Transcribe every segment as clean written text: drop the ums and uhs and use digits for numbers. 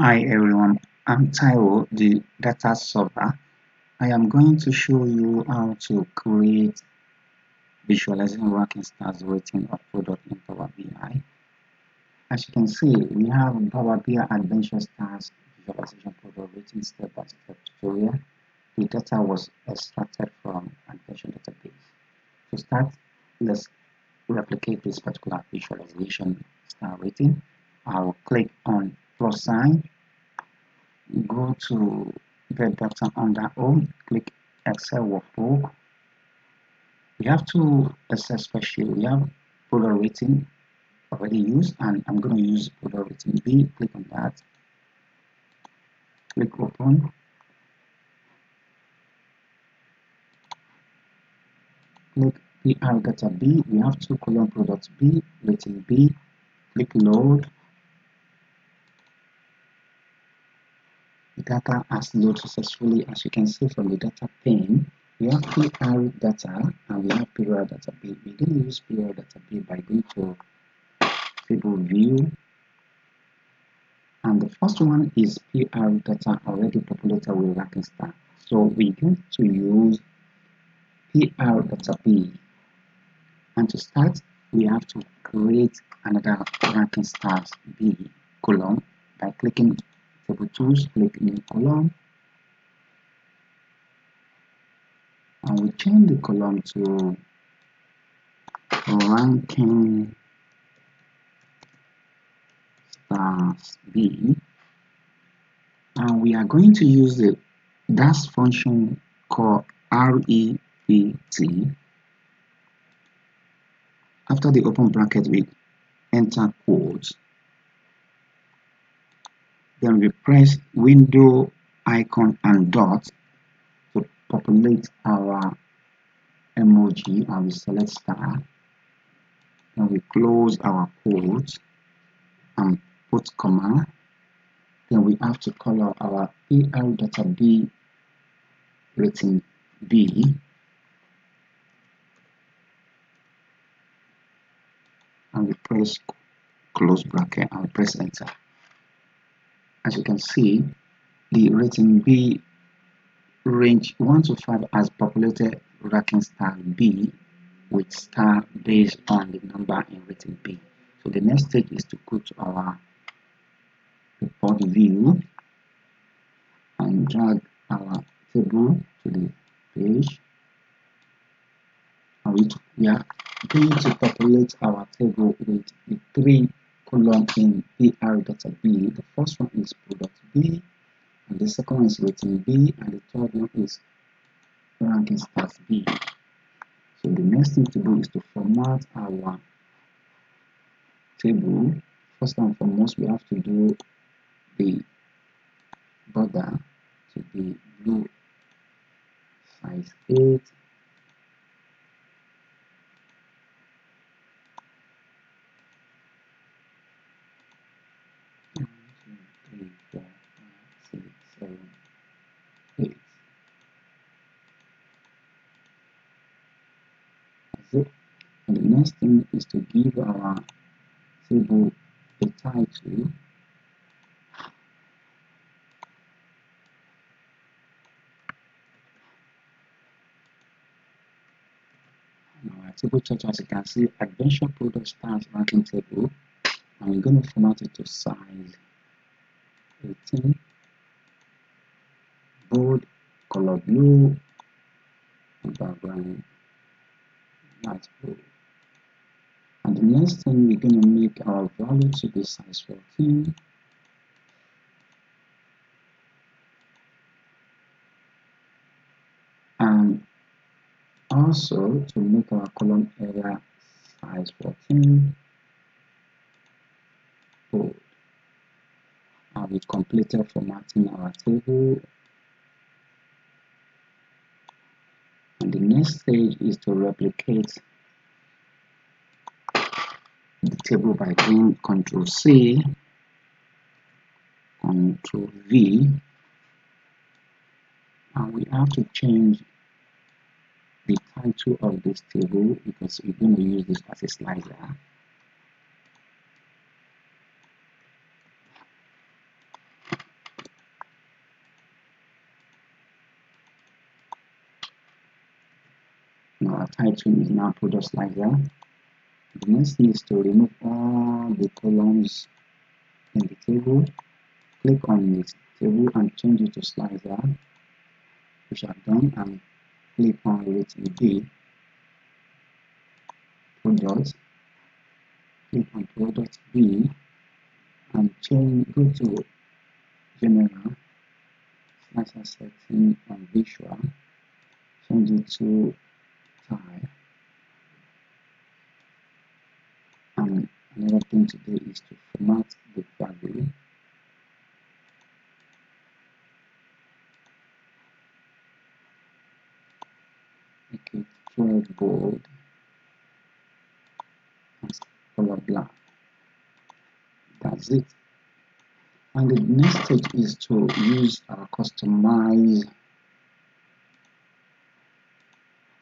Hi everyone, I'm Taiwo, the data server. I am going to show you how to create visualizing ranking stars rating of product in Power BI. As you can see, we have Power BI Adventure Stars visualization product rating step-by-step tutorial. The data was extracted from Adventure Database. To start, let's replicate this particular visualization star rating. I'll click on plus sign, go to get data under home, click Excel workbook. We have two Excel spreadsheet. We have product rating already used, and I'm going to use product rating B. Click on that, click open, click PR data B. We have two column products B, rating B, click load. The data has loaded successfully. As you can see from the data pane, we have PR data and we have period data B. We're going to use period data B by going to table view, and the first one is PR data already populated with ranking star. So we're going to use PR data B, and to start we have to create another ranking stars B column by clicking table tools, click new column, and we change the column to ranking stars B, and we are going to use the dash function called REPT. After the open bracket, we enter quotes, then we press window icon and dot to populate our emoji, and we select star, then we close our quotes and put comma. Then we have to color our PR data B rating B, and we press close bracket and we press enter. As you can see, the rating B range 1 to 5 has populated ranking star B with star based on the number in rating B. So the next stage is to go to our report view and drag our table to the page, and we are going to populate our table with the 3 columns in PR data B. The first one is product B, and the second one is rating B, and the third one is ranking stars B. So the next thing to do is to format our table. First and foremost, we have to do the border to be blue size 8, and the next thing is to give our table a title. Our table title, as you can see, Adventure Product Stars Ranking Table, and we're going to format it to size 18, bold, color blue, and background light blue. And the next thing, we're going to make our value to be size 14, and also to make our column area size 14 bold. And we've completed formatting our table, and the next stage is to replicate the table by doing Ctrl C, Ctrl V, and we have to change the title of this table because we're going to use this as a slider. our title is now product slicer. The next thing is to remove all the columns in the table. Click on this table and change it to slicer, which I've done, and click on rating B, product, click on product B, and go to general, slicer setting on visual, change it to type. And another thing to do is to format the value. Make it 12 bold and color black. That's it. And the next stage is to use our customize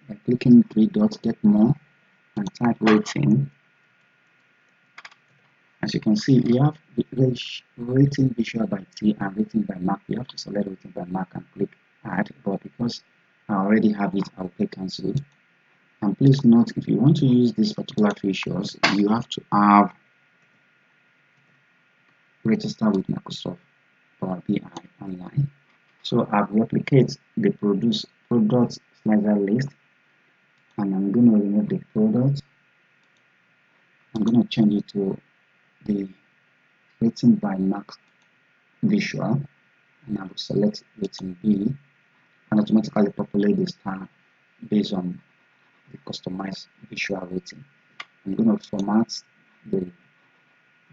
by clicking 3 dots, get more, and type rating. As you can see, we have rating visual by T and rating by mark. You have to select rating by mark and click add, but because I already have it, I'll click cancel. And please note, if you want to use these particular features, you have to have register with Microsoft Power BI online. So I've replicated the product slicer list, and I'm going to remove the product. I'm going to change it to the rating by mark visual, and I will select rating B and automatically populate the star based on the customized visual rating. I'm going to format the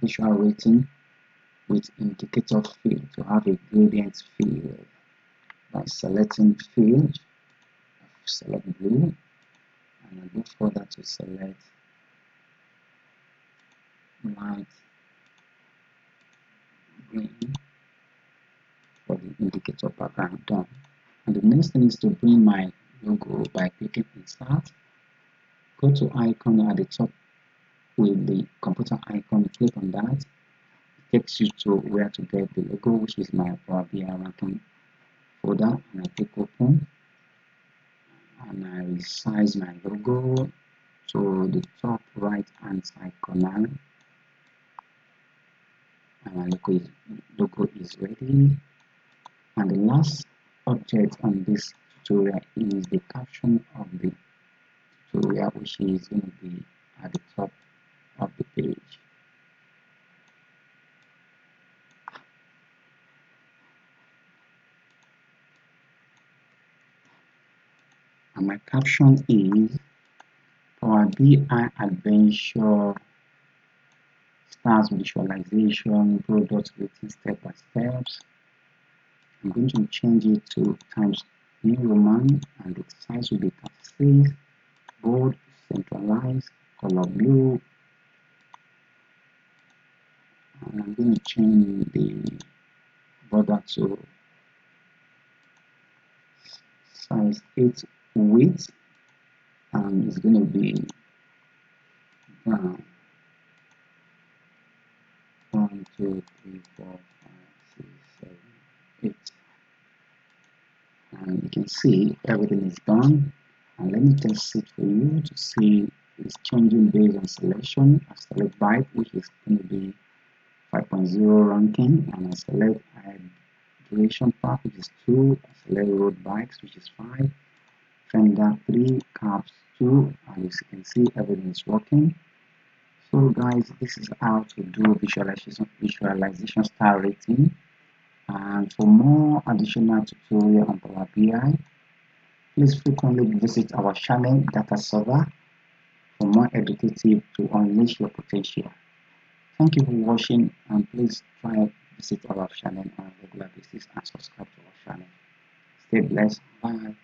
visual rating with indicator field to have a gradient field by selecting field, select blue, and I go further to select light green for the indicator background done. And the next thing is to bring my logo by clicking insert. Go to icon at the top with the computer icon, click on that. It takes you to where to get the logo, which is my Power BI ranking folder, and I click open, and I resize my logo to the top right hand side corner, and my logo is ready. And the last object on this tutorial is the caption of the tutorial, which is going to be at the top of the page. And my caption is Power BI Adventure Stars Visualization Product Rating Step by Steps. I'm going to change it to Times New Roman, and the size will be 36, bold, centralized, color blue, and I'm going to change the border to size 8 width, and it's going to be brown. 1, 2, 3, 4, 5, 6, 7, 8. And you can see everything is done. And let me test it for you to see it's changing based on selection. I select bike, which is going to be 5.0 ranking, and I select duration path, which is 2. I select road bikes, which is 5. Fender 3, cabs 2, and as you can see everything is working. So guys, this is how to do visualization star rating. And for more additional tutorial on Power BI, please frequently visit our channel Data Server for more educative to unleash your potential. Thank you for watching, and please try visit our channel on a regular basis and subscribe to our channel. Stay blessed. Bye.